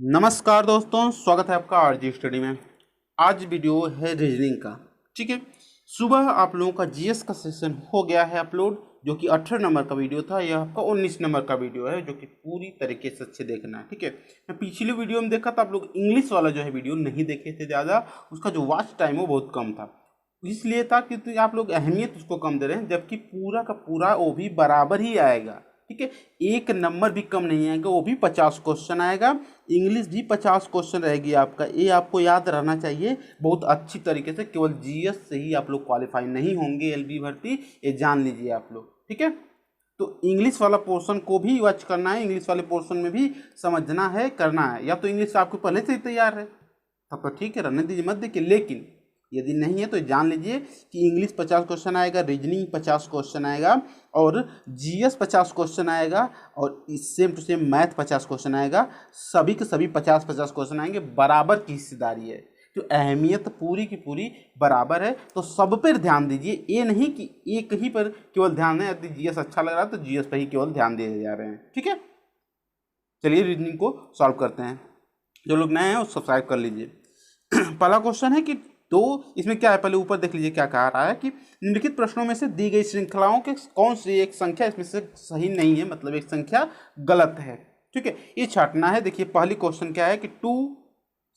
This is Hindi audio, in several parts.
नमस्कार दोस्तों, स्वागत है आपका आरजी स्टडी में। आज वीडियो है रीजनिंग का। ठीक है, सुबह आप लोगों का जीएस का सेशन हो गया है अपलोड, जो कि 18 नंबर का वीडियो था। यह आपका 19 नंबर का वीडियो है, जो कि पूरी तरीके से अच्छे देखना है। ठीक है, मैं पिछली वीडियो में देखा था, आप लोग इंग्लिश वाला जो है वीडियो नहीं देखे थे ज़्यादा, उसका जो वॉच टाइम वो बहुत कम था। इसलिए था कि आप लोग अहमियत उसको कम दे रहे हैं, जबकि पूरा का पूरा वो भी बराबर ही आएगा। ठीक है, एक नंबर भी कम नहीं आएगा, वो भी 50 क्वेश्चन आएगा। इंग्लिश भी 50 क्वेश्चन रहेगी आपका, ये आपको याद रहना चाहिए बहुत अच्छी तरीके से। केवल जीएस से ही आप लोग क्वालिफाई नहीं होंगे एलबी भर्ती, ये जान लीजिए आप लोग। ठीक है, तो इंग्लिश वाला पोर्शन को भी वॉच करना है, इंग्लिश वाले पोर्शन में भी समझना है, करना है। या तो इंग्लिश आपको पहले से ही तैयार है तब तो ठीक है, रहने दीजिए, मत देखिए। लेकिन यदि नहीं है तो जान लीजिए कि इंग्लिश 50 क्वेश्चन आएगा, रीजनिंग 50 क्वेश्चन आएगा, और जीएस 50 क्वेश्चन आएगा, और same to same math 50 question आएगा। सभी के सभी 50-50 क्वेश्चन आएंगे, बराबर की हिस्सेदारी है। तो अहमियत पूरी की पूरी बराबर है, तो सब पर ध्यान दीजिए। ये नहीं कि एक ही पर केवल ध्यान है। यदि जीएस अच्छा लग रहा है तो जीएस पर ही केवल ध्यान दिए जा रहे हैं। ठीक है, चलिए रीजनिंग को सॉल्व करते हैं। जो लोग नए हैं वो सब्सक्राइब कर लीजिए। पहला क्वेश्चन है कि इसमें क्या है, पहले ऊपर देख लीजिए क्या कहा रहा है कि निम्नलिखित प्रश्नों में से दी गई श्रृंखलाओं के कौन सी एक संख्या इसमें से सही नहीं है, मतलब एक संख्या गलत है। ठीक है, ये छाटना है। देखिए पहली क्वेश्चन क्या है कि 2,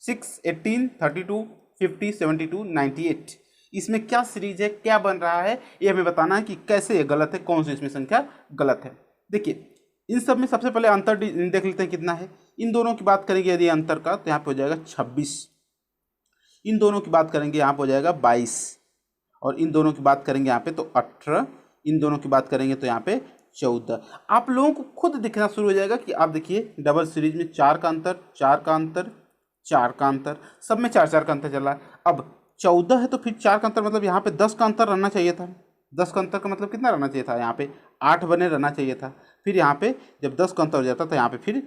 6, 18, 32, 50, 72, 98, इसमें क्या सीरीज है, क्या बन रहा है, ये हमें बताना है कि कैसे ये गलत है, कौन सी इसमें संख्या गलत है। देखिए इन सब में सबसे पहले अंतर देख लेते हैं कितना है। इन दोनों की बात करेंगे यदि अंतर का, तो यहाँ पे हो जाएगा 26। इन दोनों की बात करेंगे यहाँ पे हो जाएगा 22, और इन दोनों की बात करेंगे यहाँ पे तो 18, इन दोनों की बात करेंगे तो यहाँ पे 14। आप लोगों को खुद दिखना शुरू हो जाएगा कि आप देखिए डबल सीरीज में 4 का अंतर, 4 का अंतर, 4 का अंतर, सब में 4-4 का अंतर चल रहा है। अब 14 है तो फिर 4 का अंतर, मतलब यहाँ पे 10 का अंतर रहना चाहिए था। 10 का अंतर का मतलब कितना रहना चाहिए था, यहाँ पे 8 बने रहना चाहिए था। फिर यहाँ पे जब 10 का अंतर हो जाता तो यहाँ पे फिर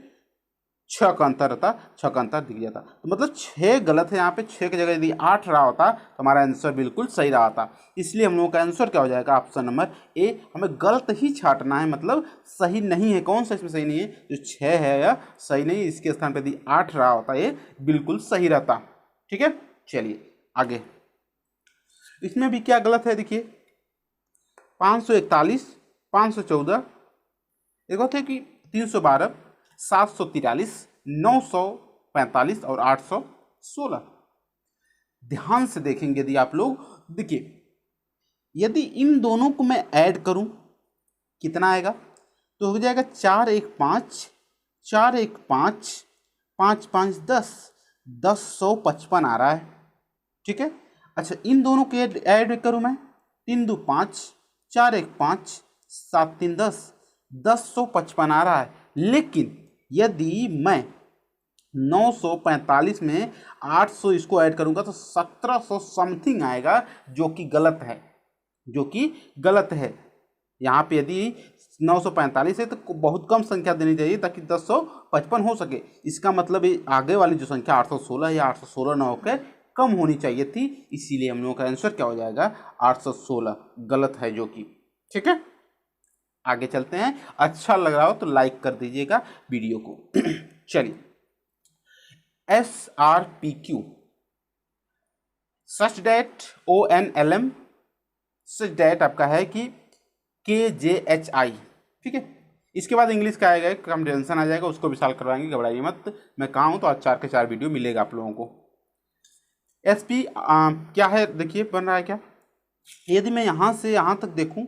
6 का अंतर रहता, 6 का अंतर दिख जाता। तो मतलब 6 गलत है यहाँ पे। 6 की जगह यदि 8 रहा होता तो हमारा आंसर बिल्कुल सही रहा था। इसलिए हम लोगों का आंसर क्या हो जाएगा, ऑप्शन नंबर ए। हमें गलत ही छाटना है, मतलब सही नहीं है। कौन सा इसमें सही नहीं है, जो 6 है या सही नहीं, इसके स्थान पर यदि 8 रहा होता ये बिल्कुल सही रहता। ठीक है, चलिए आगे। इसमें भी क्या गलत है, देखिए 541, 514, एक होते कि 312, 743, 945 और 816। ध्यान से देखेंगे यदि आप लोग, देखिए यदि इन दोनों को मैं ऐड करूं कितना आएगा, तो हो जाएगा 4 1 5, 4 1 5, 5 5 10, 1055 आ रहा है। ठीक है, अच्छा इन दोनों के ऐड करूं मैं, 3 2 5, 4 1 5, 7 3 10, 1055 आ रहा है। लेकिन यदि मैं 945 में 800 इसको ऐड करूंगा तो 1700 समथिंग आएगा, जो कि गलत है, जो कि गलत है। यहाँ पे यदि 945 है तो बहुत कम संख्या देनी चाहिए ताकि 1055 हो सके। इसका मतलब ये आगे वाली जो संख्या 816 या 816 ना होकर कम होनी चाहिए थी। इसीलिए हम लोगों का आंसर क्या हो जाएगा, 816 गलत है, जो कि ठीक है। आगे चलते हैं। अच्छा लग रहा हो तो लाइक कर दीजिएगा वीडियो को। चलिए, SRPQ, सच डेट ONLM, सच डेट आपका है कि KJHI। ठीक है, इसके बाद इंग्लिश का आएगा, कॉम्प्रिहेंशन आ जाएगा, उसको भी सॉल्व करवाएंगे, घबराइए मत। मैं कहाँ हूँ तो आज 4 के 4 वीडियो मिलेगा आप लोगों को। SP क्या है, देखिए बन रहा है क्या। यदि मैं यहाँ से यहाँ तक देखूँ,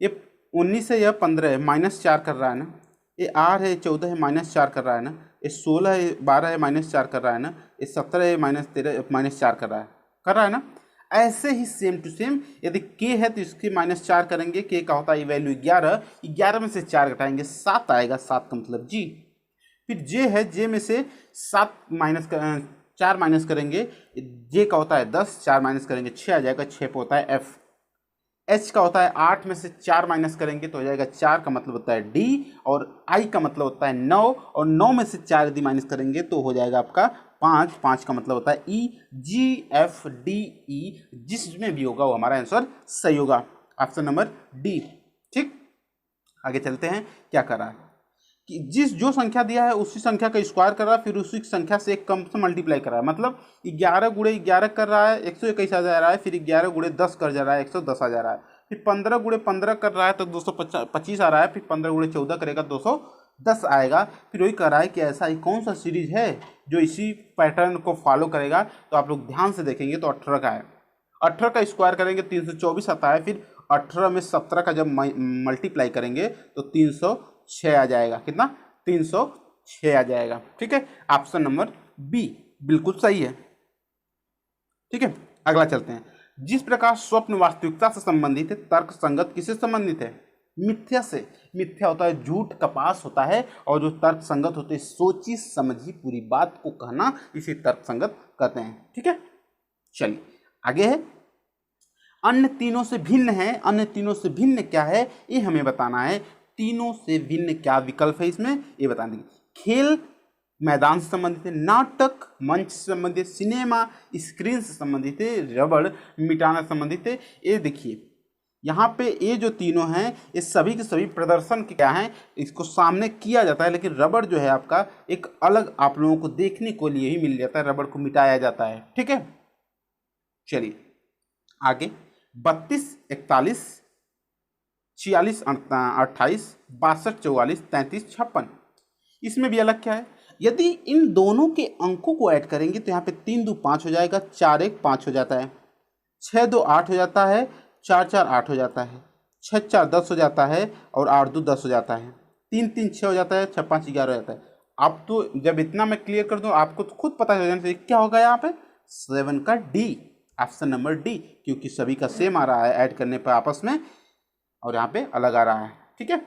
ये 19 है, यह 15 है, -4 कर रहा है ना। ये 8 है, 14 है, -4 कर रहा है ना। ये 16 है, 12 है, -4 कर रहा है ना। ये 17 है, -13, -4 कर रहा है ना। ऐसे ही सेम टू सेम यदि k है तो इसके -4 करेंगे। k का होता है वैल्यू 11, 11 में से 4 घटाएंगे 7 आएगा, 7 का मतलब g। फिर j है, j में से 4 माइनस करेंगे, j का होता है 10, 4 माइनस करेंगे 6 आ जाएगा, 6 पे होता है f। h का होता है 8 में से 4 माइनस करेंगे तो हो जाएगा 4 का मतलब होता है d, और i का मतलब होता है 9, और 9 में से 4 यदि माइनस करेंगे तो हो जाएगा आपका 5, 5 का मतलब होता है e। GFDE जिसमें भी होगा वो हमारा आंसर सही होगा, ऑप्शन नंबर डी। ठीक, आगे चलते हैं, क्या कर रहा है। कि जिस जो संख्या दिया है उसी संख्या का स्क्वायर कर रहा है, फिर उसी संख्या से एक कम से मल्टीप्लाई कर रहा है। मतलब 11 गुणे 11 कर रहा है 121 आ जा रहा है, फिर 11 गुणे 10 कर जा रहा है 110 आ जा रहा है, फिर 15 गुणे 15 कर रहा है तो 225 आ रहा है, फिर 15 गुणे 14 करेगा 210 आएगा। फिर वही कर रहा है कि ऐसा ही कौन सा सीरीज है जो इसी पैटर्न को फॉलो करेगा। तो आप लोग ध्यान से देखेंगे तो 18 का है, 18 का स्क्वायर करेंगे 324 आता है, फिर 18 में 17 का जब मल्टीप्लाई करेंगे तो 306 आ जाएगा। कितना? 306 आ जाएगा। ठीक है, ऑप्शन नंबर बी बिल्कुल सही है। ठीक है, अगला चलते हैं। जिस प्रकार स्वप्न वास्तविकता से संबंधित है, तर्क संगत किससे संबंधित है? मिथ्या से। मिथ्या होता है झूठ, कपास होता है, और जो तर्क संगत होते हैं सोची समझी पूरी बात को कहना, इसे तर्क संगत कहते हैं। ठीक है, चलिए आगे है। अन्य तीनों से भिन्न है। अन्य तीनों से भिन्न क्या है ये हमें बताना है। तीनों से भिन्न क्या विकल्प है इसमें ये बता देंगे। खेल मैदान से संबंधित है, नाटक मंच से संबंधित है, सिनेमा स्क्रीन से संबंधित है, रबड़ मिटाना से संबंधित है। ये देखिए यहाँ पे ये जो तीनों हैं ये सभी के सभी प्रदर्शन के क्या हैं, इसको सामने किया जाता है, लेकिन रबड़ जो है आपका एक अलग आप लोगों को देखने को लिए ही मिल जाता है, रबड़ को मिटाया जाता है। ठीक है, चलिए आगे। 32 41 46 28 62 44 33 56, इसमें भी अलग क्या है? यदि इन दोनों के अंकों को ऐड करेंगे तो यहाँ पे 3 2 5 हो जाएगा, 4 1 5 हो जाता है, 6 2 8 हो जाता है, 4 4 8 हो जाता है, 6 4 10 हो जाता है, और 8 2 10 हो जाता है, 3 3 6 हो जाता है, 6 5 11 हो जाता है। अब तो जब इतना मैं क्लियर कर दूं आपको तो खुद पता चल जाना चाहिए क्या होगा यहाँ पे। 7 का डी, ऑप्शन नंबर डी, क्योंकि सभी का सेम आ रहा है ऐड करने पर आपस में, और यहाँ पे अलग आ रहा है। ठीक है,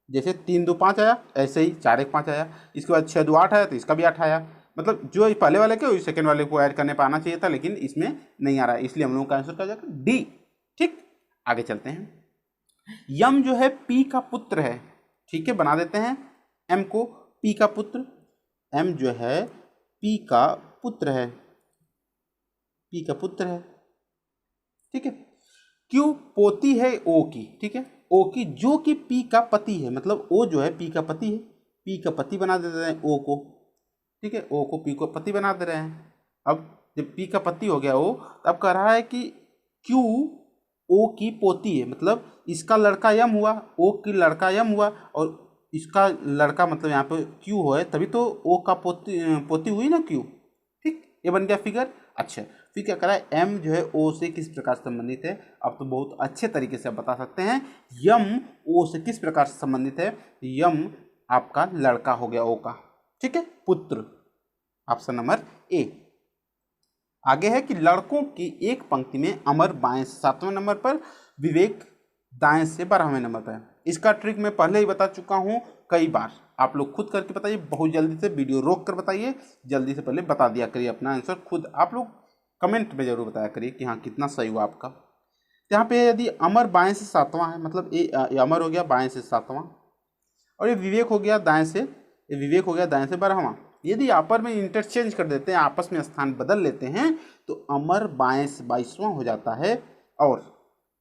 जैसे 3 2 5 आया ऐसे ही 4 1 5 आया, इसके बाद 6 2 8 आया तो इसका भी 8 आया। मतलब जो पहले वाले के वही सेकेंड वाले को ऐड करने पर आना चाहिए था, लेकिन इसमें नहीं आ रहा है, इसलिए हम लोगों का आंसर क्या जाएगा डी। ठीक, आगे चलते हैं। यम जो है पी का पुत्र है। ठीक है, बना देते हैं एम को पी का पुत्र। एम जो है पी का पुत्र है, पी का पुत्र है। ठीक है, क्यू पोती है ओ की। ठीक है, ओ की जो कि पी का पति है, मतलब ओ जो है पी का पति है, पी का पति बना देते हैं ओ को। ठीक है, ओ को पी को पति बना दे रहे हैं। अब जब पी का पति हो गया ओ, तब कह रहा है कि क्यू ओ की पोती है, मतलब इसका लड़का यम हुआ, ओ की लड़का यम हुआ, और इसका लड़का मतलब यहाँ पे क्यू है, तभी तो ओ का पोती हुई ना क्यू। ठीक, ये बन गया फिगर। अच्छा, फिर क्या करा है, एम जो है ओ से किस प्रकार से संबंधित है। अब तो बहुत अच्छे तरीके से बता सकते हैं। यम ओ से किस प्रकार से संबंधित है? यम आपका लड़का हो गया ओ का। ठीक है, पुत्र, ऑप्शन नंबर ए। आगे है कि लड़कों की एक पंक्ति में अमर बाएं से 7वें नंबर पर, विवेक दाएं से 12वें नंबर पर। इसका ट्रिक मैं पहले ही बता चुका हूं कई बार, आप लोग खुद करके बताइए, बहुत जल्दी से वीडियो रोक कर बताइए, जल्दी से पहले बता दिया करिए अपना आंसर खुद। आप लोग कमेंट में जरूर बताया करिए कि हाँ कितना सही हुआ आपका। यहाँ पे यदि अमर बाएं से 7वां है, मतलब ये अमर हो गया बाएं से 7वां, और ये विवेक हो गया दाएं से, ये विवेक हो गया दाएं से 12वां। यदि आपस में इंटरचेंज कर देते हैं, आपस में स्थान बदल लेते हैं, तो अमर बाएं से 22वां हो जाता है। और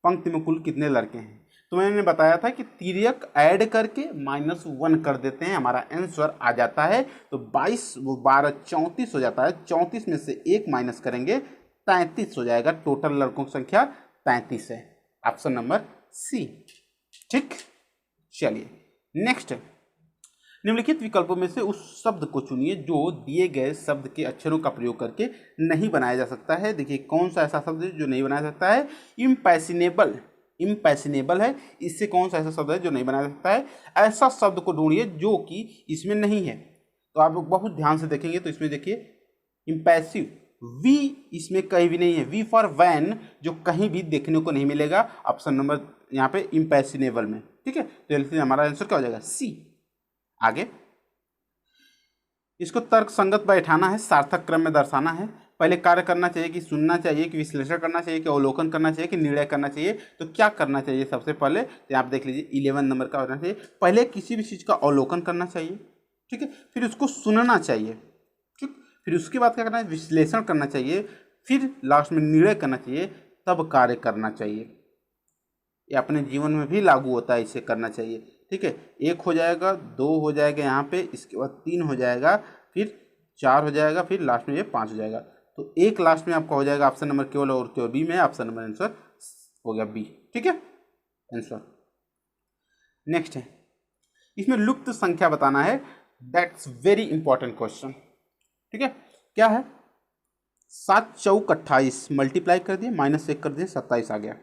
पंक्ति में कुल कितने लड़के हैं? तो मैंने बताया था कि तिर्यक ऐड करके -1 कर देते हैं, हमारा आंसर आ जाता है। तो 22 वो 12 34 हो जाता है, 34 में से 1 माइनस करेंगे 33 हो जाएगा। टोटल लड़कों की संख्या 33 है, ऑप्शन नंबर सी। ठीक, चलिए नेक्स्ट। निम्नलिखित विकल्पों में से उस शब्द को चुनिए जो दिए गए शब्द के अक्षरों का प्रयोग करके नहीं बनाया जा सकता है। देखिए कौन सा ऐसा शब्द है जो नहीं बनाया जा सकता है? इम्पैसिनेबल, इम्पैसिनेबल है, इससे कौन सा ऐसा शब्द है जो नहीं बनाया जा सकता है? ऐसा शब्द को ढूंढिए जो कि इसमें नहीं है। तो आप लोग बहुत ध्यान से देखेंगे तो इसमें देखिए इम्पैसिव, वी इसमें कहीं भी नहीं है, वी फॉर वैन जो कहीं भी देखने को नहीं मिलेगा, ऑप्शन नंबर यहाँ पे इम्पैसिनेबल में। ठीक है, तो इसलिए हमारा आंसर क्या हो जाएगा? सी। आगे, इसको तर्क संगत बैठाना है, सार्थक क्रम में दर्शाना है। पहले कार्य करना चाहिए कि सुनना चाहिए कि विश्लेषण करना चाहिए कि अवलोकन करना चाहिए कि निर्णय करना चाहिए। तो क्या करना चाहिए सबसे पहले? तो आप देख लीजिए 11 नंबर का होना चाहिए। पहले किसी भी चीज़ का अवलोकन करना चाहिए, ठीक है, फिर उसको सुनना चाहिए, ठीक, फिर उसके बाद क्या करना है? विश्लेषण करना चाहिए, फिर लास्ट में निर्णय करना चाहिए, तब कार्य करना चाहिए। ये अपने जीवन में भी लागू होता है, इसे करना चाहिए। ठीक है, 1 हो जाएगा, 2 हो जाएगा यहाँ पे, इसके बाद 3 हो जाएगा, फिर 4 हो जाएगा, फिर लास्ट में ये 5 हो जाएगा। तो एक लास्ट में आपका हो जाएगा ऑप्शन नंबर केवल और केवल बी में, ऑप्शन नंबर आंसर हो गया बी। ठीक है आंसर। नेक्स्ट है, इसमें लुप्त संख्या बताना है, दैट्स वेरी इंपॉर्टेंट क्वेश्चन। ठीक है, क्या है, 7 चौक 28 मल्टीप्लाई कर दिए, -1 कर दिए, 27 आ गया।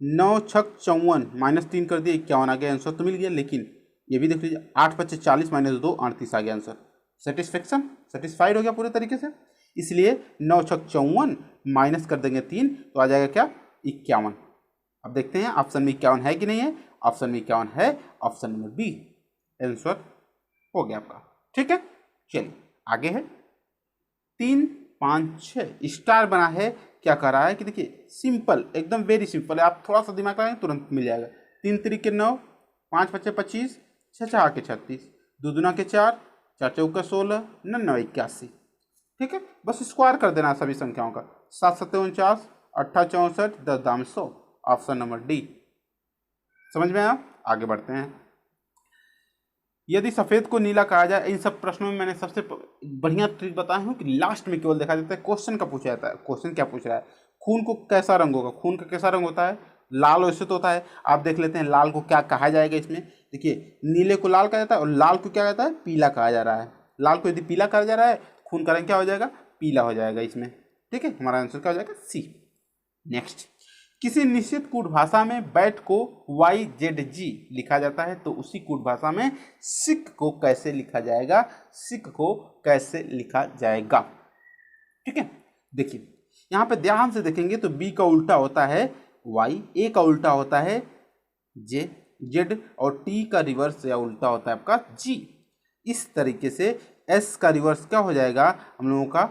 9 छक 54 -3 कर दिए, 51 आ गया, आंसर तो मिल गया। लेकिन ये भी देख लीजिए, 8 5 40 -2 38 आ गया आंसर। सेटिस्फेक्शन, सेटिस्फाइड हो गया पूरे तरीके से। इसलिए 9 छक 54 माइनस कर देंगे 3 तो आ जाएगा क्या, 51। अब देखते हैं ऑप्शन में 51 है कि नहीं है। ऑप्शन में 51 है, ऑप्शन नंबर बी आंसर हो गया आपका। ठीक है, चलिए आगे है, 3 5 6 स्टार बना है। क्या कर रहा है कि देखिए सिंपल, एकदम वेरी सिंपल है, आप थोड़ा सा दिमाग लगाएंगे तुरंत मिल जाएगा। 3 3 9, 5 5 25, 6 6 36, 2 2 के 4, 4 4 16, 9 9 81। ठीक है, बस स्क्वायर कर देना सभी संख्याओं का। 7 7 49, 8 64, 10 दाम 100, ऑप्शन नंबर डी। समझ में आया, आगे बढ़ते हैं। यदि सफ़ेद को नीला कहा जाए, इन सब प्रश्नों में मैंने सबसे बढ़िया ट्रिक बताया हूँ कि लास्ट में केवल देखा जाता है क्वेश्चन का पूछा जाता है। क्वेश्चन क्या पूछ रहा है, खून को कैसा रंग होगा, खून का कैसा रंग होता है, लाल वैसे तो होता है। आप देख लेते हैं लाल को क्या कहा जाएगा इसमें। देखिए नीले को लाल कहा जाता है और लाल को क्या कहता है, पीला कहा जा रहा है। लाल को यदि पीला कहा जा रहा है, खून का रंग क्या हो जाएगा, पीला हो जाएगा इसमें। ठीक है, हमारा आंसर क्या हो जाएगा, सी। नेक्स्ट, किसी निश्चित कूट भाषा में बैट को YZG लिखा जाता है, तो उसी कूट भाषा में सिक को कैसे लिखा जाएगा, सिक को कैसे लिखा जाएगा। ठीक है, देखिए यहाँ पे ध्यान से देखेंगे तो B का उल्टा होता है Y, A का उल्टा होता है J, Z और T का रिवर्स या उल्टा होता है आपका G। इस तरीके से S का रिवर्स क्या हो जाएगा हम लोगों का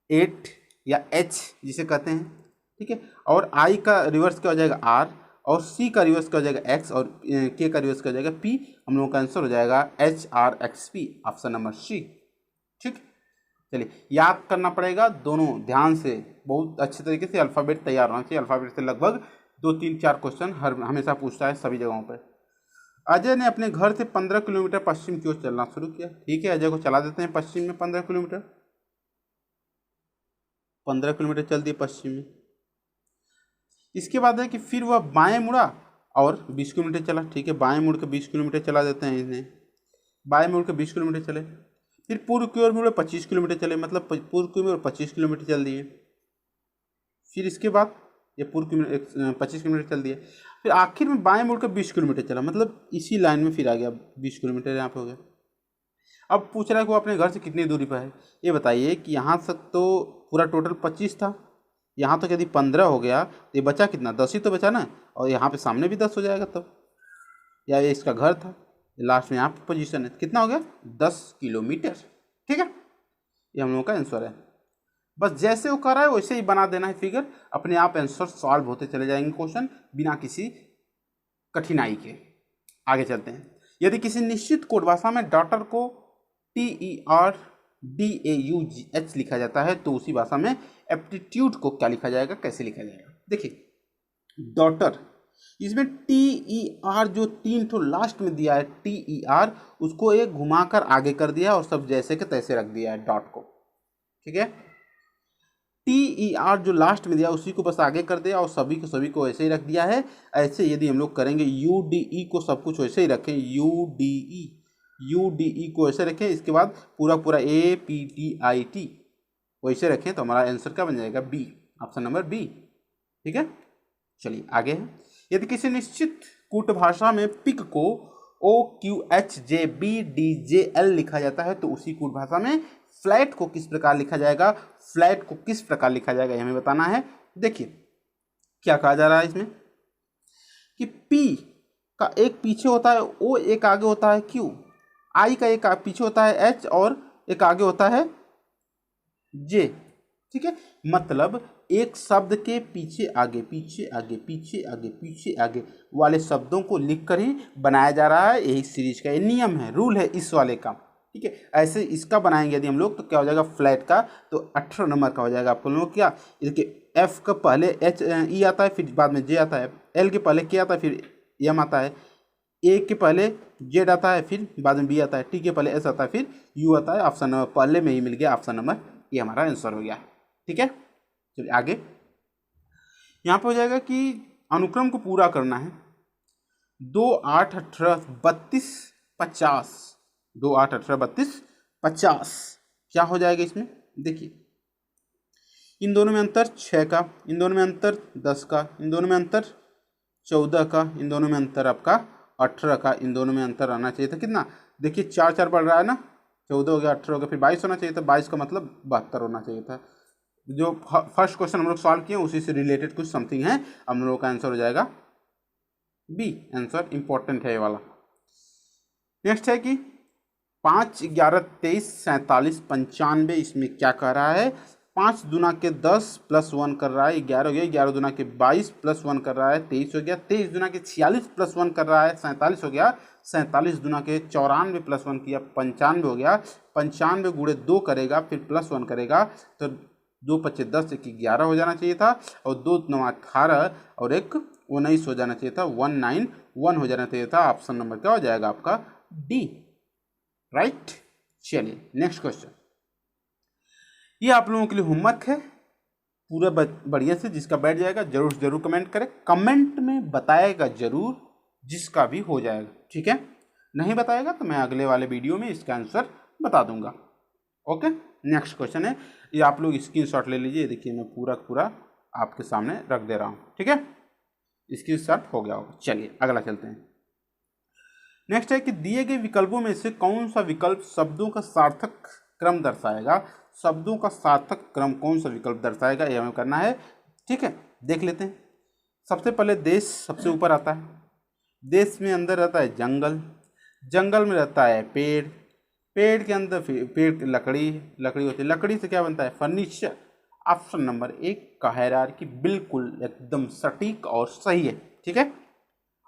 8 या H जिसे कहते हैं। ठीक है, और I का रिवर्स क्या हो जाएगा R, और C का रिवर्स क्या हो जाएगा X, और K का रिवर्स क्या हो जाएगा P। हम लोगों का आंसर हो जाएगा HRXP, ऑप्शन नंबर सी। ठीक, चलिए याद करना पड़ेगा दोनों ध्यान से, बहुत अच्छे तरीके से अल्फ़ाबेट तैयार होना चाहिए। अल्फ़ाबेट से लगभग 2 3 4 क्वेश्चन हमेशा पूछता है सभी जगहों पर। अजय ने अपने घर से 15 किलोमीटर पश्चिम की ओर चलना शुरू किया। ठीक है, अजय को चला देते हैं पश्चिम में 15 किलोमीटर। 15 किलोमीटर चल दिए पश्चिम में। इसके बाद है कि फिर वह बाएं मुड़ा और 20 किलोमीटर चला। ठीक है, बाएं मुड़ के 20 किलोमीटर चला देते हैं इन्हें। बाएं मुड़ के 20 किलोमीटर चले। फिर पूर्व की ओर मुड़े 25 किलोमीटर चले, मतलब पूर्व की ओर 25 किलोमीटर चल दिए। फिर इसके बाद ये पूर्व की 25 किलोमीटर चल दिए। फिर आखिर में बाएं मुड़ के 20 किलोमीटर चला, मतलब इसी लाइन में फिर आ गया 20 किलोमीटर यहाँ पे हो गया। अब पूछ रहा है कि वो अपने घर से कितनी दूरी पर है। ये बताइए कि यहाँ तक तो पूरा टोटल 25 था, यहाँ तक यदि 15 हो गया तो ये बचा कितना, 10 ही तो बचा ना, और यहाँ पे सामने भी 10 हो जाएगा तब। या ये इसका घर था, लास्ट में यहाँ पे पोजीशन है, कितना हो गया 10 किलोमीटर। ठीक है, ये हम लोगों का आंसर है। बस जैसे वो कर रहा है वैसे ही बना देना है फिगर, अपने आप आंसर सॉल्व होते चले जाएंगे क्वेश्चन बिना किसी कठिनाई के। आगे चलते हैं। यदि किसी निश्चित कोड भाषा में डॉटर को TERDAUGH लिखा जाता है, तो उसी भाषा में एप्टीट्यूड को क्या लिखा जाएगा, कैसे लिखा जाएगा। देखिए डॉटर, इसमें TER जो 3 ठो लास्ट में दिया है TER, उसको एक घुमाकर आगे कर दिया और सब जैसे के तैसे रख दिया है डॉट को। ठीक है, TER जो लास्ट में दिया उसी को बस आगे कर दिया और सभी को ऐसे ही रख दिया है। ऐसे यदि हम लोग करेंगे UDE को सब कुछ वैसे ही रखें, UDE को ऐसे रखें, इसके बाद पूरा APTIT वैसे रखें, तो हमारा आंसर क्या बन जाएगा, बी, ऑप्शन नंबर बी। ठीक है, चलिए आगे है। यदि किसी निश्चित कूट भाषा में पिक को OQHJBDJL लिखा जाता है, तो उसी कूट भाषा में फ्लैट को किस प्रकार लिखा जाएगा, फ्लैट को किस प्रकार लिखा जाएगा, हमें बताना है। देखिए क्या कहा जा रहा है इसमें कि P का एक पीछे होता है O, एक आगे होता है Q, I का एक पीछे होता है H और एक आगे होता है J। ठीक है, मतलब एक शब्द के पीछे आगे पीछे आगे पीछे आगे पीछे आगे वाले शब्दों को लिखकर ही बनाया जा रहा है। यही सीरीज का ये नियम है, रूल है इस वाले का। ठीक है, ऐसे इसका बनाएंगे यदि हम लोग तो क्या हो जाएगा फ्लैट का, तो 18 नंबर का हो जाएगा आपको लोग। क्या देखिए, F का पहले HE आता है, फिर बाद में J आता है, L के पहले K आता है, फिर M आता है, ए के पहले जेड आता है, फिर बाद में बी आता है, टी के पहले एस आता है, फिर यू आता है। ऑप्शन नंबर पहले में ही मिल गया, ऑप्शन नंबर ये हमारा आंसर हो गया। ठीक है, चलिए आगे। यहाँ पर हो जाएगा कि अनुक्रम को पूरा करना है 2, 8, 18, 32, 50। 2, 8, 18, 32, 50 क्या हो जाएगा इसमें? देखिए इन दोनों में अंतर 6 का, इन दोनों में अंतर 10 का, इन दोनों में अंतर 14 का, इन दोनों में अंतर आपका 18 का, इन दोनों में अंतर आना चाहिए था कितना? देखिए 4 4 बढ़ रहा है ना, 14 हो गया, 18 हो गया, फिर 22 होना चाहिए था। 22 का मतलब 72 होना चाहिए था। जो फर्स्ट क्वेश्चन हम लोग सॉल्व किए उसी से रिलेटेड कुछ समथिंग है, हम लोगों का आंसर हो जाएगा बी। आंसर इंपॉर्टेंट है ये वाला। नेक्स्ट है कि 5, 11, 23, 47, 95। इसमें क्या कह रहा है? 5 दूना के 10 प्लस 1 कर रहा है 11 हो गया, 11 दूना के 22 प्लस 1 कर रहा है 23 हो गया, 23 दूना के 46 प्लस 1 कर रहा है 47 हो गया, 47 दूना के 94 प्लस 1 किया 95 हो गया, 95 गुणे 2 करेगा फिर प्लस 1 करेगा तो 2 पच्चे 10, 1 11 हो जाना चाहिए था, और 2 9 18 और 1 19 हो जाना चाहिए था, 191 हो जाना चाहिए था। ऑप्शन नंबर क्या हो जाएगा आपका? डी। राइट। चलिए नेक्स्ट क्वेश्चन, ये आप लोगों के लिए होमवर्क है पूरा बढ़िया से, जिसका बैठ जाएगा जरूर जरूर कमेंट करें, कमेंट में बताएगा जरूर जिसका भी हो जाएगा। ठीक है, नहीं बताएगा तो मैं अगले वाले वीडियो में इसका आंसर बता दूंगा। ओके, नेक्स्ट क्वेश्चन है, ये आप लोग स्क्रीनशॉट ले लीजिए। देखिए मैं पूरा पूरा आपके सामने रख दे रहा हूँ। ठीक है, स्क्रीनशॉट हो गया होगा। चलिए अगला चलते हैं। नेक्स्ट है कि दिए गए विकल्पों में से कौन सा विकल्प शब्दों का सार्थक क्रम दर्शाएगा? शब्दों का सार्थक क्रम कौन सा विकल्प दर्शाएगा, ये हमें करना है। ठीक है, देख लेते हैं। सबसे पहले देश सबसे ऊपर आता है। देश में अंदर रहता है जंगल, जंगल में रहता है पेड़, पेड़ के अंदर पेड़ की लकड़ी, लकड़ी होती है, लकड़ी से क्या बनता है? फर्नीचर। ऑप्शन नंबर 1 का हायरार्की बिल्कुल एकदम सटीक और सही है। ठीक है,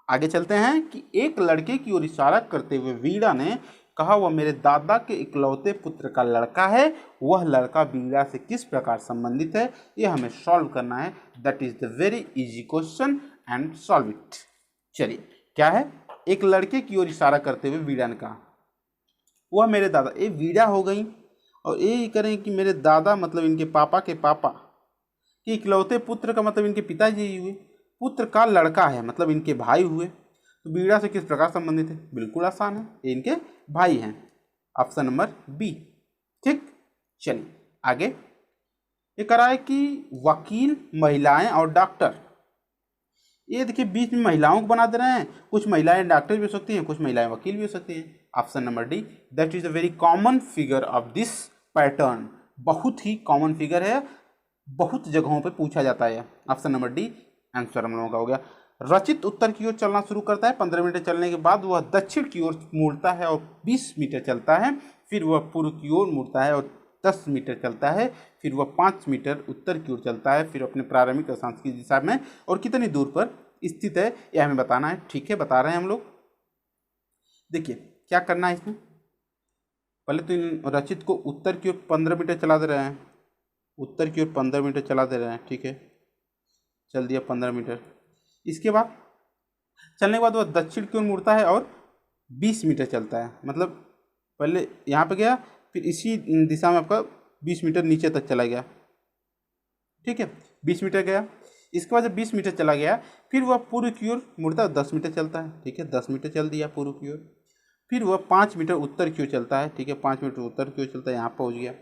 आगे चलते हैं कि एक लड़के की ओर इशारा करते हुए वीरा ने कहा, वह मेरे दादा के इकलौते पुत्र का लड़का है। वह लड़का वीरा से किस प्रकार संबंधित है? यह हमें सॉल्व करना है। That is the very easy question and solve it. चलिए क्या है? एक लड़के की ओर इशारा करते हुए वीरा ने कहा, वह मेरे दादा, ये वीरा हो गई, और ये करें कि मेरे दादा मतलब इनके पापा के पापा के इकलौते पुत्र का मतलब इनके पिताजी हुए, पुत्र का लड़का है मतलब इनके भाई हुए। तो वीरा से किस प्रकार संबंधित है? बिल्कुल आसान है, ये इनके भाई हैं। Option number B. ठीक, चलिए आगे। ये करा है कि वकील, महिलाएं और डॉक्टर, ये देखिए बीच में महिलाओं को बना दे रहे हैं। कुछ महिलाएं डॉक्टर भी हो सकती हैं, कुछ महिलाएं वकील भी हो सकती हैं। Option number D, that is a very common figure of this pattern. बहुत ही कॉमन फिगर है, बहुत जगहों पे पूछा जाता है। ऑप्शन नंबर डी आंसर हम लोगों का हो गया। रचित उत्तर की ओर चलना शुरू करता है, 15 मीटर चलने के बाद वह दक्षिण की ओर मुड़ता है और 20 मीटर चलता है, फिर वह पूर्व की ओर मुड़ता है और 10 मीटर चलता है, फिर वह 5 मीटर उत्तर की ओर चलता है, फिर अपने प्रारंभिक अक्षांश की दिशा में और कितनी दूर पर स्थित है यह हमें बताना है। ठीक है, बता रहे हैं हम लोग। देखिए क्या करना है इसमें, पहले तो इन रचित को उत्तर की ओर 15 मीटर चला दे रहे हैं, उत्तर की ओर 15 मीटर चला दे रहे हैं। ठीक है, चल दिया 15 मीटर। इसके बाद चलने के बाद वह दक्षिण की ओर मुड़ता है और 20 मीटर चलता है, मतलब पहले यहाँ पे गया फिर इसी दिशा में आपका 20 मीटर नीचे तक चला गया। ठीक है, 20 मीटर गया। इसके बाद जब 20 मीटर चला गया फिर वह पूर्व की ओर मुड़ता है, 10 मीटर चलता है। ठीक है, 10 मीटर चल दिया पूर्व की ओर। फिर वह 5 मीटर उत्तर की ओर चलता है। ठीक है, 5 मीटर उत्तर की ओर चलता है, यहाँ पहुँच गया।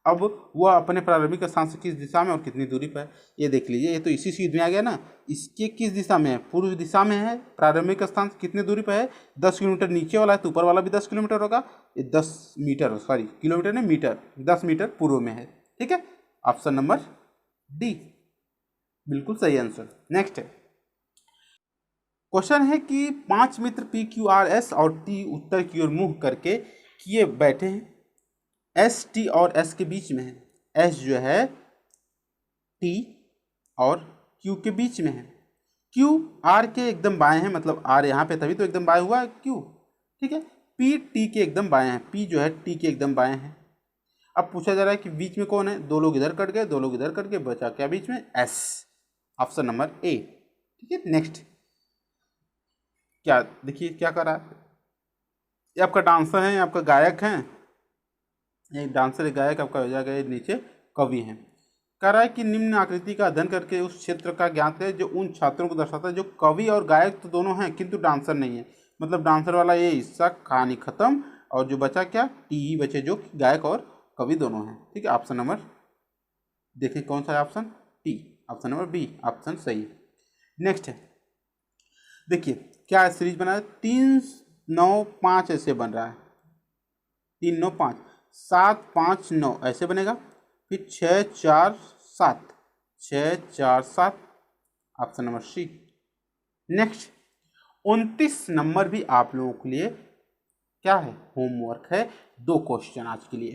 अब वह अपने प्रारंभिक स्थान से किस दिशा में और कितनी दूरी पर है ये देख लीजिए। ये तो इसी चीज में आ गया ना, इसके किस दिशा में है? पूर्व दिशा में है। प्रारंभिक स्थान से कितनी दूरी पर है? 10 किलोमीटर नीचे वाला है तो ऊपर वाला भी 10 किलोमीटर होगा। ये 10 मीटर, सॉरी किलोमीटर नहीं मीटर, 10 मीटर पूर्व में है। ठीक है, ऑप्शन नंबर डी बिल्कुल सही आंसर। नेक्स्ट है, क्वेश्चन है कि 5 मित्र पी क्यू आर एस और टी उत्तर की ओर मुंह करके किए बैठे हैं। एस टी और एस के बीच में है, एस जो है टी और क्यू के बीच में है, क्यू आर के एकदम बाएं है, मतलब आर यहाँ पे तभी तो एकदम बाएं हुआ है क्यू। ठीक है, पी टी के एकदम बाएं है, पी जो है टी के एकदम बाएं है। अब पूछा जा रहा है कि बीच में कौन है? 2 लोग इधर कट गए, 2 लोग इधर कट गए, बचा क्या बीच में? एस। Option number A. ठीक है, नेक्स्ट क्या देखिए क्या कर रहा है, ये आपका डांसर है, आपका गायक है, एक डांसर एक गायक आपका हो जाएगा, ये नीचे कवि है। कह रहा है कि निम्न आकृति का अध्ययन करके उस क्षेत्र का ज्ञात है जो उन छात्रों को दर्शाता है जो कवि और गायक तो दोनों हैं किंतु डांसर नहीं है। मतलब डांसर वाला ये हिस्सा कहानी खत्म, और जो बचा क्या, टी ही बचे जो गायक और कवि दोनों हैं। ठीक है, ऑप्शन नंबर देखिए कौन सा है, option T, option number B option सही। नेक्स्ट है, देखिए क्या सीरीज बना है, 3 9 5 ऐसे बन रहा है, 3 9 5, 7 5 9 ऐसे बनेगा, फिर 6 4 7, 6 4 7, option number C. Next 29 number भी आप लोगों के लिए क्या है, होमवर्क है, 2 क्वेश्चन आज के लिए,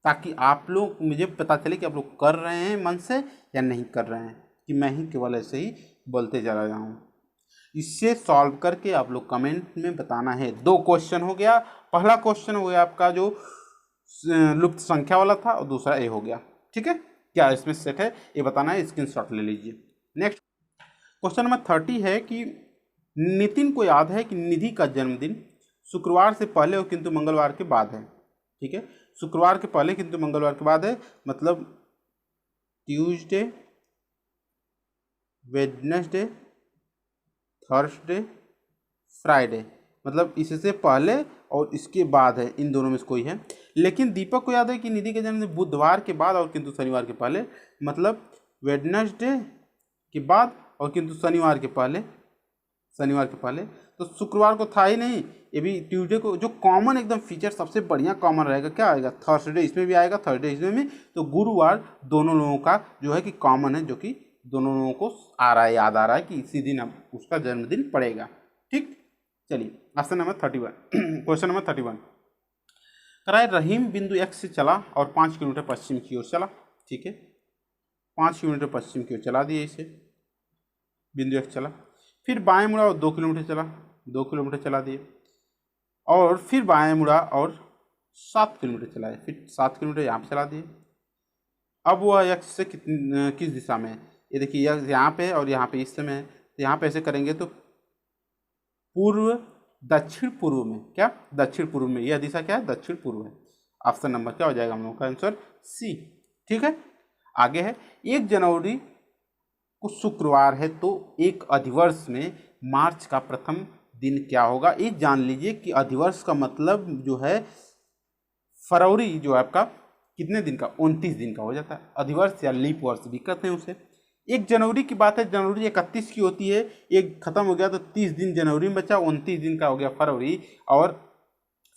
ताकि आप लोग मुझे पता चले कि आप लोग कर रहे हैं मन से या नहीं कर रहे हैं, कि मैं ही केवल ऐसे ही बोलते जा रहा हूँ। इससे सॉल्व करके आप लोग कमेंट में बताना है। 2 क्वेश्चन हो गया, पहला क्वेश्चन हो गया आपका जो लुप्त संख्या वाला था, और दूसरा ए हो गया। ठीक है, क्या इसमें सेट है ये बताना है, स्क्रीनशॉट ले लीजिए। नेक्स्ट क्वेश्चन नंबर 30 है कि नितिन को याद है कि निधि का जन्मदिन शुक्रवार से पहले और किंतु मंगलवार के बाद है। ठीक है, शुक्रवार के पहले किंतु मंगलवार के बाद है, मतलब ट्यूसडे, वेडनेसडे, थर्सडे, फ्राइडे, मतलब इससे पहले और इसके बाद है, इन दोनों में से कोई है। लेकिन दीपक को याद है कि निधि का जन्मदिन बुधवार के बाद और किंतु शनिवार के पहले, मतलब वेडनेसडे के बाद और किंतु शनिवार के पहले, शनिवार के पहले। तो शुक्रवार को था ही नहीं, ये भी ट्यूसडे को, जो कॉमन एकदम फीचर सबसे बढ़िया कॉमन रहेगा क्या आएगा, थर्सडे, इसमें भी आएगा, थर्सडे इसमें भी। तो गुरुवार दोनों लोगों का जो है कि कॉमन है, जो कि दोनों लोगों को आ रहा है, याद आ रहा है कि इसी दिन अब उसका जन्मदिन पड़ेगा। ठीक, चलिए ऑप्शन नंबर 31 क्वेश्चन नंबर 31 कराए, रहीम बिंदु एक्स से चला और 5 किलोमीटर पश्चिम की ओर चला। ठीक है, 5 किलोमीटर पश्चिम की ओर चला दिए इसे, बिंदु एक्स चला, फिर बाएं मुड़ा और 2 किलोमीटर चला, 2 किलोमीटर चला दिए, और फिर बाएं मुड़ा और 7 किलोमीटर चलाए, फिर 7 किलोमीटर यहाँ पे चला दिए। अब वह एक्स से किस दिशा में है, ये देखिए एक्स यहाँ पे है और यहाँ पे इस समय है, तो यहाँ पे ऐसे करेंगे तो पूर्व दक्षिण पूर्व में, क्या दक्षिण पूर्व में, यह दिशा क्या है, दक्षिण पूर्व है। ऑप्शन नंबर क्या हो जाएगा हम लोगों का आंसर, सी। ठीक है, आगे है 1 जनवरी को शुक्रवार है, तो एक अधिवर्ष में मार्च का प्रथम दिन क्या होगा। ये जान लीजिए कि अधिवर्ष का मतलब जो है फरवरी जो है आपका कितने दिन का, 29 दिन का हो जाता है। अधिवर्ष या लीप वर्ष भी कहते हैं उसे। 1 जनवरी की बात है, जनवरी 31 की होती है, एक खत्म हो गया तो 30 दिन जनवरी में बचा, 29 दिन का हो गया फरवरी, और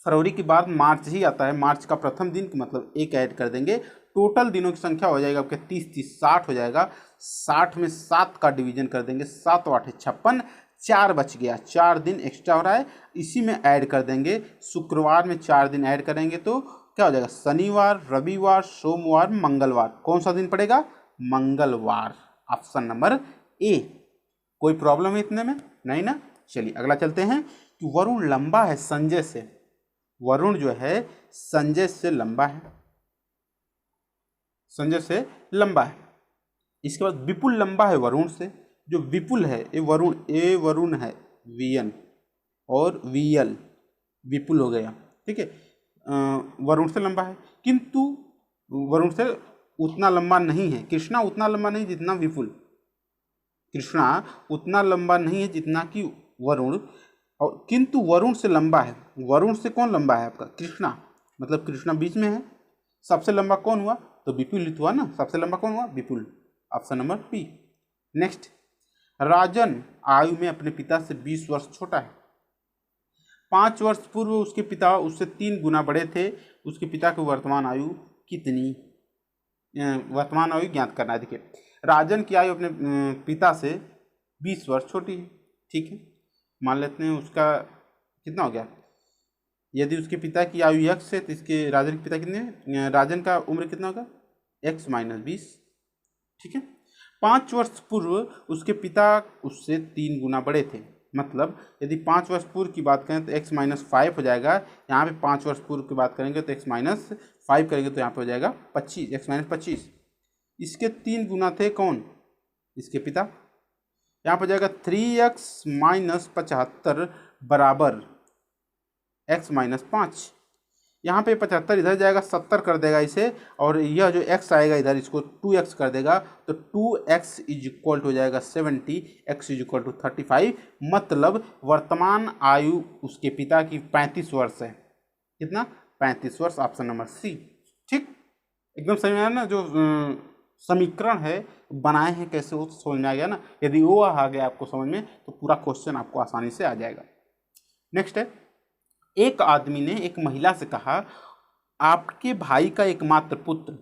फरवरी के बाद मार्च ही आता है, मार्च का प्रथम दिन, मतलब एक ऐड कर देंगे, टोटल दिनों की संख्या हो जाएगा आपके 30 30 60 हो जाएगा। 60 में 7 का डिवीजन कर देंगे, 7 8 56, 4 बच गया, 4 दिन एक्स्ट्रा हो रहा है, इसी में ऐड कर देंगे। शुक्रवार में 4 दिन ऐड करेंगे तो क्या हो जाएगा, शनिवार, रविवार, सोमवार, मंगलवार। कौन सा दिन पड़ेगा, मंगलवार, ऑप्शन नंबर ए। कोई प्रॉब्लम है इतने में, नहीं ना। चलिए अगला चलते हैं कि वरुण लंबा है संजय से, वरुण जो है संजय से लंबा है, संजय से लंबा है। इसके बाद विपुल लंबा है वरुण से, जो विपुल है ये वरुण, ए वरुण है वीएन और वीएल, विपुल हो गया। ठीक है, वरुण से लंबा है, किंतु वरुण से उतना लंबा नहीं है, कृष्णा उतना लंबा नहीं जितना विपुल, कृष्णा उतना लंबा नहीं है जितना कि वरुण, और किंतु वरुण से लंबा है। वरुण से कौन लंबा है आपका, कृष्णा, मतलब कृष्णा बीच में है। सबसे लंबा कौन हुआ, तो विपुल हुआ ना, सबसे लंबा कौन हुआ, विपुल, ऑप्शन नंबर पी। नेक्स्ट, राजन आयु में अपने पिता से 20 वर्ष छोटा है। 5 वर्ष पूर्व उसके पिता उससे 3 गुना बड़े थे, उसके पिता की वर्तमान आयु कितनी, वर्तमान आयु ज्ञात करना है। देखिए राजन की आयु अपने पिता से 20 वर्ष छोटी है। ठीक है, मान लेते हैं उसका कितना हो गया, यदि उसके पिता की आयु x है तो इसके राजन के पिता कितने, राजन का उम्र कितना होगा, x - 20। ठीक है, 5 वर्ष पूर्व उसके पिता उससे 3 गुना बड़े थे, मतलब यदि 5 वर्ष पूर्व की बात करें तो x - 5 हो जाएगा। यहाँ पे 5 वर्ष पूर्व की बात करेंगे तो x - 5 करेंगे तो यहाँ पे हो जाएगा 25, x - 25। इसके 3 गुना थे कौन, इसके पिता, यहाँ पर जाएगा 3x माइनस 75 बराबर x माइनस 5। यहाँ पे 75 इधर जाएगा 70 कर देगा इसे, और यह जो x आएगा इधर इसको 2x कर देगा, तो 2x इज इक्वल टू हो जाएगा 70, x इज इक्वल टू 35। मतलब वर्तमान आयु उसके पिता की 35 वर्ष है। कितना? 35 वर्ष। Option number C. ठीक, एकदम सही में आया ना। जो समीकरण है बनाए हैं कैसे वो समझ में आ गया ना। यदि वो आ गया आपको समझ में तो पूरा क्वेश्चन आपको आसानी से आ जाएगा। नेक्स्ट है, एक आदमी ने एक महिला से कहा, आपके भाई का एकमात्र पुत्र।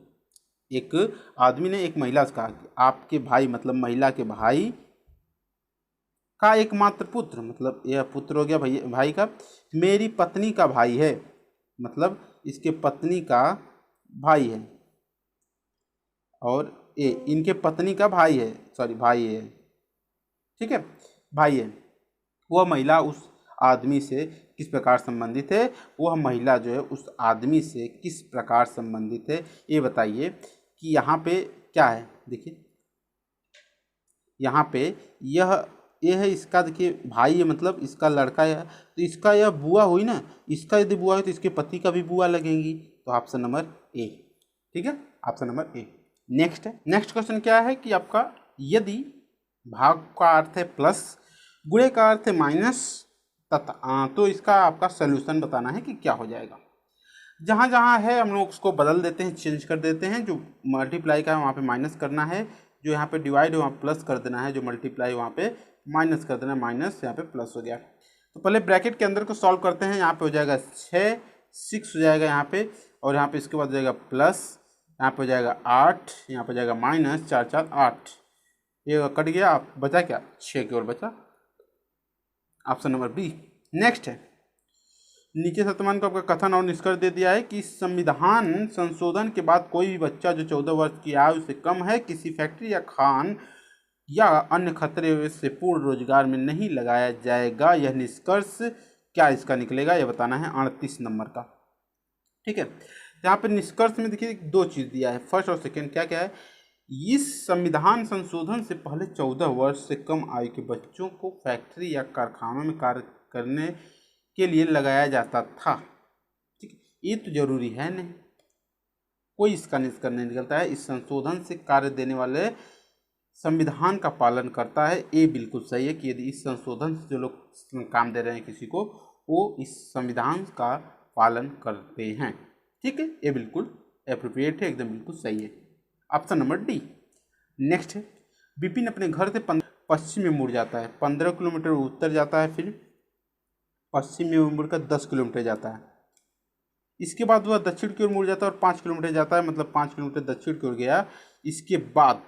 एक आदमी ने एक महिला से कहा कि आपके भाई, मतलब महिला के भाई का एकमात्र पुत्र, मतलब यह पुत्र हो गया भाई का, मेरी पत्नी का भाई है, मतलब इसके पत्नी का भाई है, और ये इनके पत्नी का भाई है, सॉरी भाई है, ठीक है, भाई है। वह महिला उस आदमी से किस प्रकार संबंधित है? वह महिला जो है उस आदमी से किस प्रकार संबंधित है, ये बताइए। कि यहाँ पे क्या है, देखिए यहाँ पे ये है इसका, देखिए भाई है, मतलब इसका लड़का है, तो इसका यह बुआ हुई ना, इसका यदि बुआ है तो इसके पति का भी बुआ लगेंगी। तो ऑप्शन नंबर ए। ठीक है, ऑप्शन नंबर ए। नेक्स्ट है, नेक्स्ट क्वेश्चन क्या है कि आपका, यदि भाग का अर्थ है प्लस, गुणे का अर्थ है माइनस, तथा तो इसका आपका सोल्यूशन बताना है कि क्या हो जाएगा। जहाँ जहाँ है हम लोग उसको बदल देते हैं, चेंज कर देते हैं। जो मल्टीप्लाई का है वहाँ पे माइनस करना है, जो यहाँ पे डिवाइड है वहाँ प्लस कर देना है, जो मल्टीप्लाई वहाँ पे माइनस कर देना है, माइनस यहाँ पे प्लस हो गया। तो पहले ब्रैकेट के अंदर को सॉल्व करते हैं। यहाँ पे हो जाएगा 6, 6 हो जाएगा यहाँ पे, और यहाँ पे इसके बाद हो जाएगा प्लस, यहाँ पे हो जाएगा 8, यहाँ पे हो जाएगा माइनस, 4 4 8, ये कट गया, बचा क्या? 6 की ओर बचा। Option number B. नेक्स्ट है, नीचे शतमान को आपका कथन और निष्कर्ष दे दिया है कि संविधान संशोधन के बाद कोई भी बच्चा जो 14 वर्ष की आयु से कम है किसी फैक्ट्री या खान या अन्य खतरे से पूर्ण रोजगार में नहीं लगाया जाएगा। यह निष्कर्ष क्या इसका निकलेगा, यह बताना है 38 नंबर का। ठीक है, यहाँ पे निष्कर्ष में देखिए 2 चीज़ दिया है, फर्स्ट और सेकेंड। क्या क्या है? इस संविधान संशोधन से पहले 14 वर्ष से कम आयु के बच्चों को फैक्ट्री या कारखानों में कार्य करने के लिए लगाया जाता था। ठीक है, ये तो जरूरी है नहीं, कोई इसका निष्कर्ष नहीं निकलता है। इस संशोधन से कार्य देने वाले संविधान का पालन करता है। ये बिल्कुल सही है कि यदि इस संशोधन से जो लोग काम दे रहे हैं किसी को, वो इस संविधान का पालन करते हैं। ठीक है, ये बिल्कुल एप्रोप्रिएट है, एकदम बिल्कुल सही है। Option number D. नेक्स्ट है, विपिन अपने घर से पश्चिम में मुड़ जाता है, 15 किलोमीटर उत्तर जाता है, फिर पश्चिम में मुड़कर 10 किलोमीटर जाता है। इसके बाद वह दक्षिण की ओर मुड़ जाता है और 5 किलोमीटर जाता है, मतलब 5 किलोमीटर दक्षिण की ओर गया। इसके बाद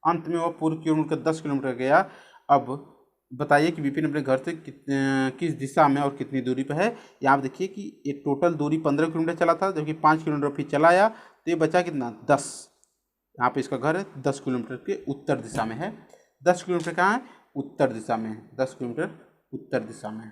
अंत में वह पूर्व की ओर मुड़कर 10 किलोमीटर गया। अब बताइए कि विपिन अपने घर से किस दिशा में और कितनी दूरी पर है। यहाँ देखिए कि ये टोटल दूरी 15 किलोमीटर चला था, जबकि 5 किलोमीटर फिर चला आया, तो ये बचा कितना? 10। यहाँ पे इसका घर है 10 किलोमीटर के उत्तर दिशा में है। 10 किलोमीटर कहाँ है? उत्तर दिशा में है, 10 किलोमीटर उत्तर दिशा में है।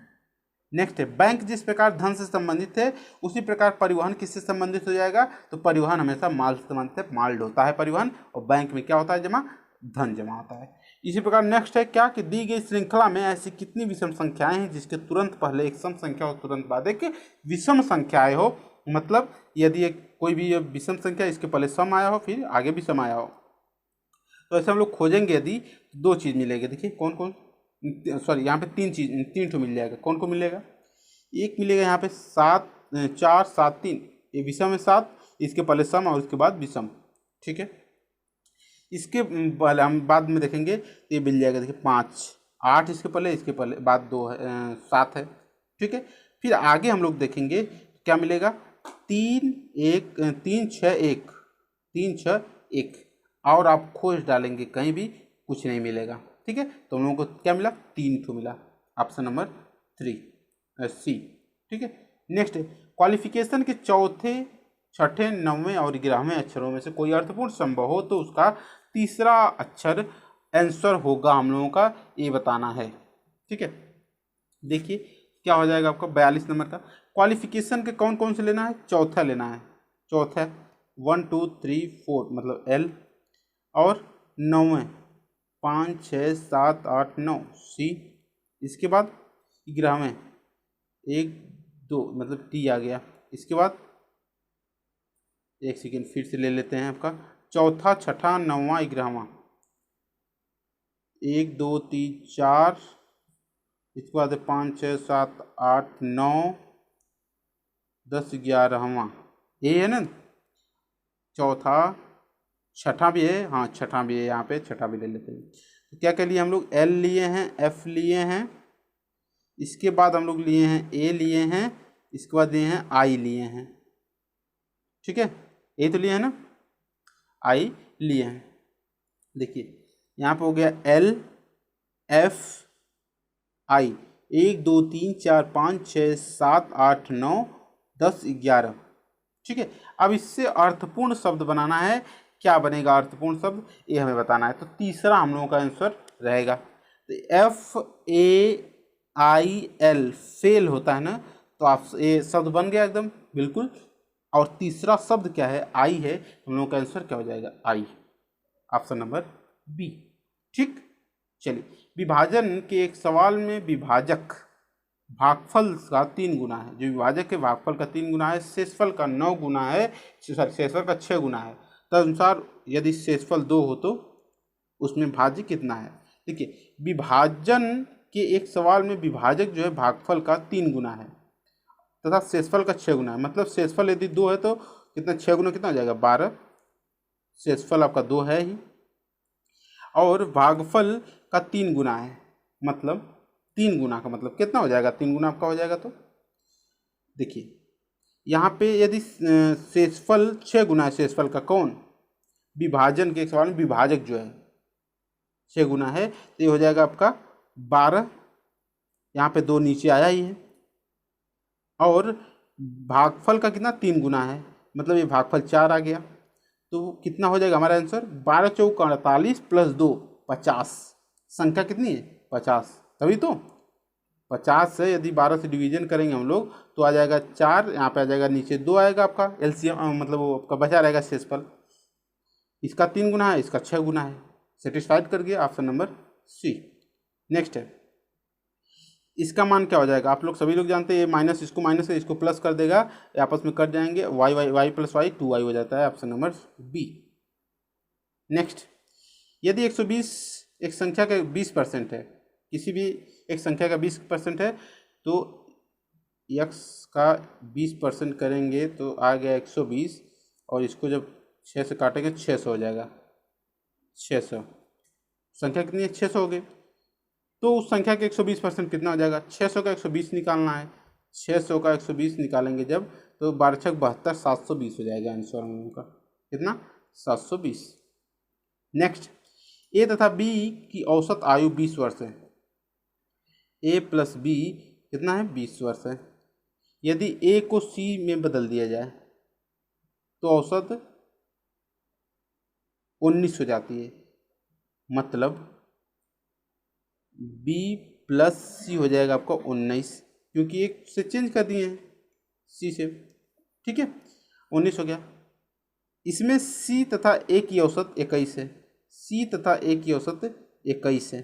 नेक्स्ट है, बैंक जिस प्रकार धन से संबंधित है उसी प्रकार परिवहन किससे संबंधित हो जाएगा? तो परिवहन हमेशा माल से संबंधित है, माल ढोता है परिवहन, और बैंक में क्या होता है? जमा, धन जमा होता है। इसी प्रकार नेक्स्ट है क्या कि दी गई श्रृंखला में ऐसी कितनी विषम संख्याएं हैं जिसके तुरंत पहले एक सम संख्या और तुरंत बाद एक विषम संख्याएं हो। मतलब यदि एक कोई भी विषम संख्या, इसके पहले सम आया हो फिर आगे भी सम आया हो, तो ऐसे हम लोग खोजेंगे। यदि 2 चीज़ मिलेगी, देखिए कौन कौन, सॉरी यहाँ पे 3 ठो मिल जाएगा। कौन को मिलेगा? एक मिलेगा यहाँ पे 7 4 7 3, ये विषम है 7, इसके पहले सम और उसके बाद विषम। ठीक है, इसके पहले हम बाद में देखेंगे, तो ये मिल जाएगा देखिए 5 8, इसके पहले बाद 2 है 7 है। ठीक है, फिर आगे हम लोग देखेंगे क्या मिलेगा? 3 6 1, 3 6 1, और आप खोज डालेंगे कहीं भी कुछ नहीं मिलेगा। ठीक है, तो हम लोगों को क्या मिला? 3 ठो मिला। ऑप्शन नंबर 3 सी। ठीक है, नेक्स्ट क्वालिफिकेशन के चौथे, छठे, 9वें और 11वें अक्षरों में से कोई अर्थपूर्ण संभव हो तो उसका तीसरा अक्षर आंसर होगा हम लोगों का, ये बताना है। ठीक है, देखिए क्या हो जाएगा आपका 42 नंबर का। क्वालिफिकेशन के कौन कौन से लेना है? चौथा लेना है, चौथा 1 2 3 4 मतलब एल, और 9वें 5 6 7 8 9 सी। इसके बाद 11 में 1 2 मतलब टी आ गया। इसके बाद एक सेकेंड फिर से ले लेते हैं आपका चौथा छठा नौवां 11वां 1 2 3 4। इसके बाद 5 6 7 8 9 10 11वां ये है ना। चौथा छठा भी है, हाँ छठा भी है, यहाँ पे छठा भी ले लेते हैं। तो क्या क्या लिए हम लोग, एल लिए हैं, एफ लिए हैं, इसके बाद हम लोग लिए हैं ए लिए हैं, इसके बाद लिए हैं आई लिए हैं। ठीक है, ए तो लिए हैं ना, आई लिए हैं। देखिए यहाँ पे हो गया एल एफ आई 1 2 3 4 5 6 7 8 9 10 11। ठीक है, अब इससे अर्थपूर्ण शब्द बनाना है। क्या बनेगा अर्थपूर्ण शब्द, ये हमें बताना है। तो तीसरा हम लोगों का आंसर रहेगा। तो F A I L fail होता है ना, तो आप ये शब्द बन गया एकदम बिल्कुल। और तीसरा शब्द क्या है, आई है। हम लोगों का आंसर क्या हो जाएगा, आई, ऑप्शन नंबर बी। ठीक, चलिए विभाजन के एक सवाल में विभाजक भागफल का 3 गुना है। जो विभाजक के भागफल का 3 गुना है, शेषफल का 9 गुना है, शेषफल का 6 गुना है, तदनुसार यदि शेषफल 2 हो तो उसमें भाज्य कितना है। देखिए विभाजन के एक सवाल में विभाजक जो है भागफल का 3 गुना है तथा शेषफल का 6 गुना है। मतलब शेषफल यदि 2 है तो कितना, 6 गुना कितना हो जाएगा, 12। शेषफल आपका 2 है ही, और भागफल का 3 गुना है, मतलब 3 गुना का मतलब कितना हो जाएगा, 3 गुना आपका हो जाएगा। तो देखिए यहाँ पे यदि शेषफल 6 गुना है, शेषफल का कौन, विभाजन के सवाल में विभाजक जो है 6 गुना है, तो ये हो जाएगा आपका 12। यहाँ पे 2 नीचे आया ही है। और भागफल का कितना, 3 गुना है, मतलब ये भागफल 4 आ गया। तो कितना हो जाएगा हमारा आंसर, 12 चौक 48 प्लस 2 50। संख्या कितनी है, 50। तभी तो 50 से यदि 12 से डिवीजन करेंगे हम लोग तो आ जाएगा 4, यहाँ पे आ जाएगा नीचे 2 आएगा आपका एलसीएम, मतलब वो आपका बचा रहेगा शेषफल। इसका 3 गुना है, इसका 6 गुना है। सेटिस्फाइड कर गया, ऑप्शन नंबर सी। नेक्स्ट है, इसका मान क्या हो जाएगा, आप लोग सभी लोग जानते हैं, ये माइनस इसको माइनस है, इसको प्लस कर देगा, आपस में कट जाएंगे, y y y plus y 2y हो जाता है, ऑप्शन नंबर बी। नेक्स्ट, यदि 120 एक संख्या का 20% है, किसी भी एक संख्या का 20% है, तो x का 20% करेंगे तो आ गया 120, और इसको जब 6 से काटेंगे 600 हो जाएगा। 600 संख्या कितनी है, 600 हो गई। तो उस संख्या के 120% कितना हो जाएगा, 600 का 120 निकालना है। 600 का 120 निकालेंगे जब, तो 12 6 72 720 हो जाएगा आंसर हम लोगों का, कितना, 720। नेक्स्ट, ए तथा बी की औसत आयु 20 वर्ष है। ए प्लस बी कितना है, 20 वर्ष है। यदि ए को सी में बदल दिया जाए तो औसत 19 हो जाती है, मतलब बी प्लस सी हो जाएगा आपका 19, क्योंकि एक से चेंज कर दिए हैं सी से। ठीक है, 19 हो गया। इसमें सी तथा ए की औसत 21 है। सी तथा ए की औसत 21 है,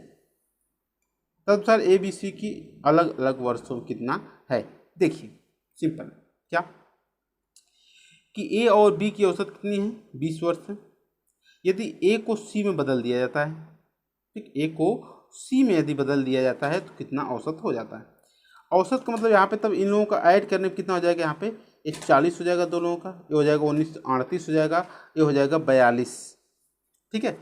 तदनुसार ए बी सी की अलग अलग वर्षों कितना है। देखिए सिंपल, क्या कि ए और बी की औसत कितनी है, 20 वर्ष है। यदि ए को सी में बदल दिया जाता है, ठीक, ए को सी में यदि बदल दिया जाता है तो कितना औसत हो जाता है। औसत का मतलब यहाँ पे तब इन लोगों का ऐड करने में कितना हो जाएगा, यहाँ पे 40 हो जाएगा, दो लोगों का ये हो जाएगा 19 38 हो जाएगा, ये हो जाएगा 42। ठीक है,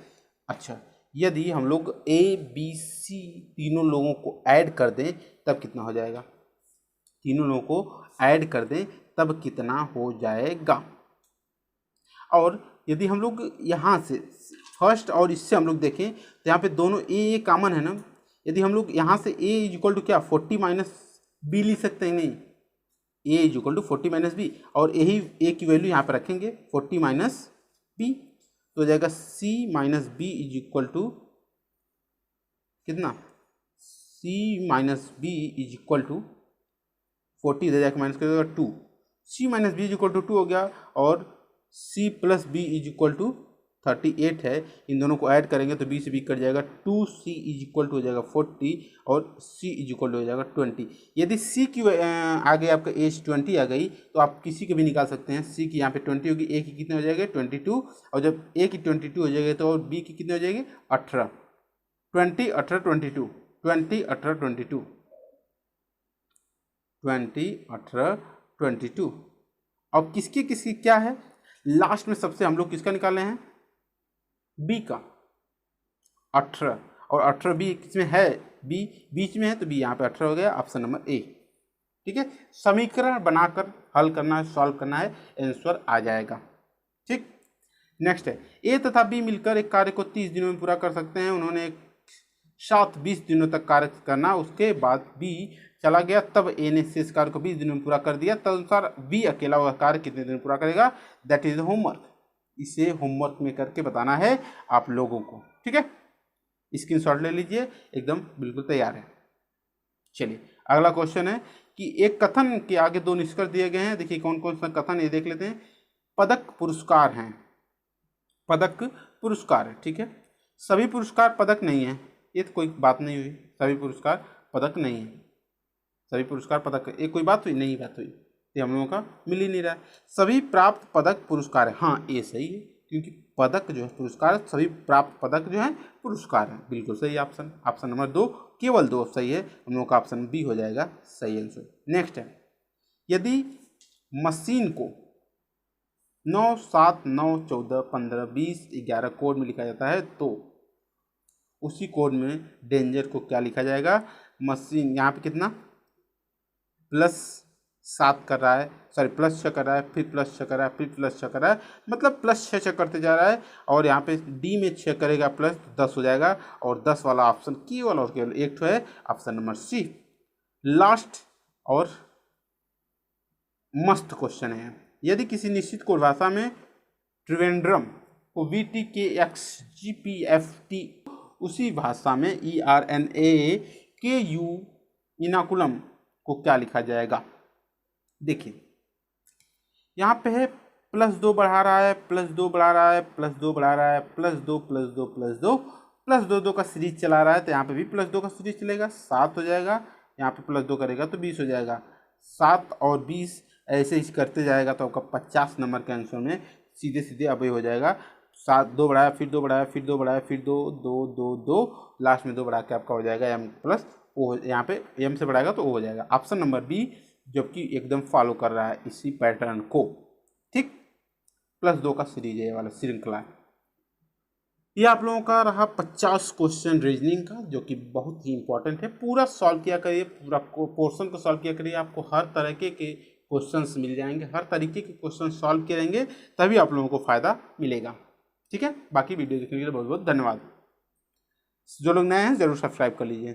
अच्छा यदि हम लोग ए बी सी तीनों लोगों को ऐड कर दें तब कितना हो जाएगा, तीनों लोगों को ऐड कर दें तब कितना हो जाएगा। और यदि हम लोग यहाँ से फर्स्ट और इससे हम लोग देखें तो यहाँ पे दोनों ए कॉमन है ना। यदि हम लोग यहाँ से ए इज इक्वल टू क्या 40 माइनस बी लिख सकते हैं, नहीं, A is equal to 40 minus B, और यही ए की वैल्यू यहाँ पर रखेंगे 40 माइनस बी, तो हो जाएगा C minus B is equal to कितना, C minus B is equal to 40 इधर जाकर माइनस कर देगा 2, C minus B is equal to 2 हो गया, और C plus B is equal to 38 है, इन दोनों को ऐड करेंगे तो b से b कट जाएगा, 2c इज इक्वल टू हो जाएगा 40 और c इज इक्वल टू हो जाएगा 20। यदि c की आगे आपका एज 20 आ गई तो आप किसी को भी निकाल सकते हैं। c की यहाँ पे 20 होगी, a की कितने हो जाएगा 22, और जब a की 22 हो जाएगी तो और b की कितने हो जाएगी 18, 20 18 22, 20 18 22, 20 18 22। अब किसकी किसकी क्या है, लास्ट में सबसे हम लोग किसका निकाले हैं, बी का 18, और 18 बी किसमें है, बी बीच में है तो बी यहाँ पे 18 हो गया, ऑप्शन नंबर ए। ठीक है, समीकरण बनाकर हल करना है, सॉल्व करना है, आंसर आ जाएगा। ठीक, नेक्स्ट है, ए तथा बी मिलकर एक कार्य को 30 दिनों में पूरा कर सकते हैं। उन्होंने एक साथ 20 दिनों तक कार्य करना, उसके बाद बी चला गया, तब ए ने शेष कार्य को 20 दिनों में पूरा कर दिया। तदनुसार बी अकेला वह कार्य कितने दिन में पूरा करेगा, दैट इज होमवर्क। इसे होमवर्क में करके बताना है आप लोगों को। ठीक है, स्क्रीनशॉट ले लीजिए, एकदम बिल्कुल तैयार है। चलिए अगला क्वेश्चन है कि एक कथन के आगे 2 निष्कर्ष दिए गए हैं। देखिए कौन कौन सा कथन ये देख लेते हैं। पदक पुरस्कार हैं, पदक पुरस्कार है। ठीक है, सभी पुरस्कार पदक नहीं है, ये तो कोई बात नहीं हुई, सभी पुरस्कार पदक नहीं है, सभी पुरस्कार पदक, ये कोई बात हुई, नहीं बात हुई, ये हम लोगों का मिल ही नहीं रहा है। सभी प्राप्त पदक पुरस्कार है, हाँ ये सही है, क्योंकि पदक जो है पुरस्कार, सभी प्राप्त पदक जो है पुरस्कार है, बिल्कुल सही ऑप्शन। ऑप्शन नंबर 2 केवल 2 सही है, हम लोगों का ऑप्शन बी हो जाएगा सही आंसर। नेक्स्ट है, यदि मशीन को 9 7 9 14 15 20 11 कोड में लिखा जाता है तो उसी कोड में डेंजर को क्या लिखा जाएगा। मशीन यहाँ पे कितना +7 कर रहा है, सॉरी +6 कर रहा है, फिर +6 कर रहा है, फिर +6 कर रहा है, मतलब +6 करते जा रहा है, और यहाँ पे डी में 6 करेगा प्लस 10 हो जाएगा, और 10 वाला ऑप्शन केवल और केवल एक है, ऑप्शन नंबर सी। लास्ट और मस्त क्वेश्चन है, यदि किसी निश्चित कोड भाषा में त्रिवेंद्रम को VTKXGPFT, उसी भाषा में ERNAKU इनाकुलम को क्या लिखा जाएगा। देखिए यहाँ पे है +2 बढ़ा रहा है, +2 बढ़ा रहा है, +2 बढ़ा रहा है, +2 +2 +2 +2 2 का सीरीज चला रहा है, तो यहाँ पे भी +2 का सीरीज चलेगा, 7 हो जाएगा, यहाँ पे +2 करेगा तो 20 हो जाएगा, 7 और 20 ऐसे ही करते जाएगा तो आपका 50 नंबर के आंसर में सीधे सीधे अब हो जाएगा। 7 2 बढ़ाया, फिर 2 बढ़ाया, फिर 2 बढ़ाया, फिर 2 2 2 2, लास्ट में 2 बढ़ा के आपका हो जाएगा M प्लस ओ, यहाँ पे M से बढ़ाएगा तो O हो जाएगा, ऑप्शन नंबर बी, जबकि एकदम फॉलो कर रहा है इसी पैटर्न को। ठीक, +2 का सीरीज है ये वाला श्रृंखला। ये आप लोगों का रहा 50 क्वेश्चन रीजनिंग का, जो कि बहुत ही इंपॉर्टेंट है। पूरा सॉल्व किया करिए, पूरा पोर्शन को सॉल्व किया करिए, आपको हर तरीके के क्वेश्चंस मिल जाएंगे, हर तरीके के क्वेश्चन सॉल्व करेंगे तभी आप लोगों को फायदा मिलेगा। ठीक है, बाकी वीडियो देखने के लिए बहुत बहुत धन्यवाद। जो लोग नए हैं जरूर सब्सक्राइब कर लीजिए।